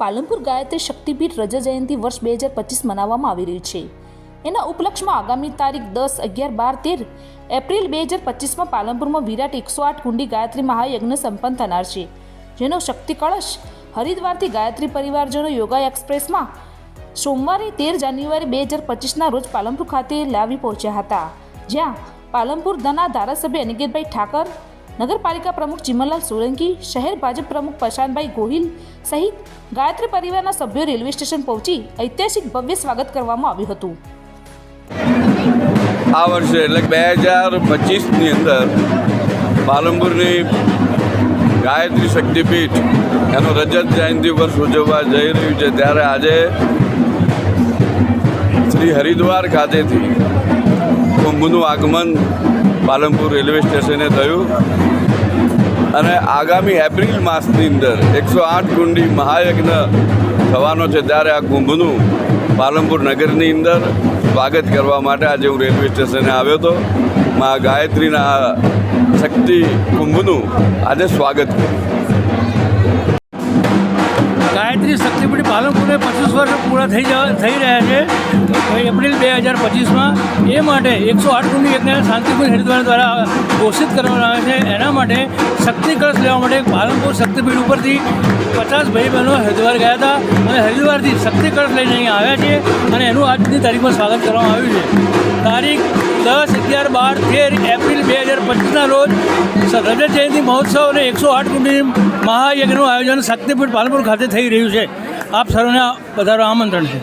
પાલનપુર ગાયત્રી શક્તિપીઠ રજા જયંતિ વર્ષ 2025 મનાવવામાં આવી રહી છે। એના ઉપલક્ષમાં આગામી તારીખ 10, 11, 12, 13 એપ્રિલ 2025માં પાલનપુરમાં વિરાટ 108 કુંડી ગાયત્રી મહાયજ્ઞ સંપન્ન થનાર છે, જેનો શક્તિ કળશ હરિદ્વારથી ગાયત્રી પરિવારજનો યોગા એક્સપ્રેસમાં સોમવારે 13 જાન્યુઆરી 2025ના રોજ પાલનપુર ખાતે લાવી પહોંચ્યા હતા, જ્યાં પાલનપુરના ધારાસભ્ય અનિકેતભાઈ ઠાકર, નગરપાલિકા પ્રમુખ ચિમનલાલ સોલંકી, શહેર ભાજપ પ્રમુખ પ્રશાંતભાઈ ગોહિલ સહિત ગાયત્રી પરિવારના સભ્યો રેલવે સ્ટેશન પહોંચી ઐતિહાસિક ભવ્ય સ્વાગત કરવામાં આવ્યું હતું। આ વર્ષે એટલે 2025ની અંદર પાલનપુરની ગાયત્રી શક્તિપીઠ એનો રજત જયંતિ વર્ષ ઉજવવા જઈ રહ્યું છે, ત્યારે આજે શ્રી હરિદ્વાર ખાતેથી કુંભનું આગમન પાલનપુર રેલવે સ્ટેશને થયું અને આગામી એપ્રિલ માસની અંદર 108 કુંડી મહાયજ્ઞ થવાનો છે, ત્યારે આ કુંભનું પાલનપુર નગરની અંદર સ્વાગત કરવા માટે આજે હું રેલવે સ્ટેશને આવ્યો હતો। મા ગાયત્રીના શક્તિ કુંભનું આજે સ્વાગત કર્યું। ગાયત્રી શક્તિપીઠ પાલનપુરને 25 વર્ષ પૂરા થઈ રહ્યા છે એપ્રિલ 2025માં। એ માટે 108 કુંડી યજ્ઞ શાંતિપુર હરિદ્વાર દ્વારા ઘોષિત કરવામાં આવે છે। એના માટે શક્તિ કળશ લેવા માટે પાલનપુર શક્તિપીઠ ઉપરથી 50 ભાઈ બહેનો હરિદ્વાર ગયા હતા અને હરિદ્વારથી શક્તિ કળશ લઈને અહીં આવ્યા છે અને એનું આજની તારીખમાં સ્વાગત કરવામાં આવ્યું છે। તારીખ 10, 11, 12, 13 એપ્રિલ 2025ના રોજ રજત જયંતિ મહોત્સવ અને 108 કુંડી મહાયજ્ઞનું આયોજન શક્તિપીઠ પાલનપુર ખાતે થઈ રહ્યું છે। આપ સર્વને વધારો આમંત્રણ છે।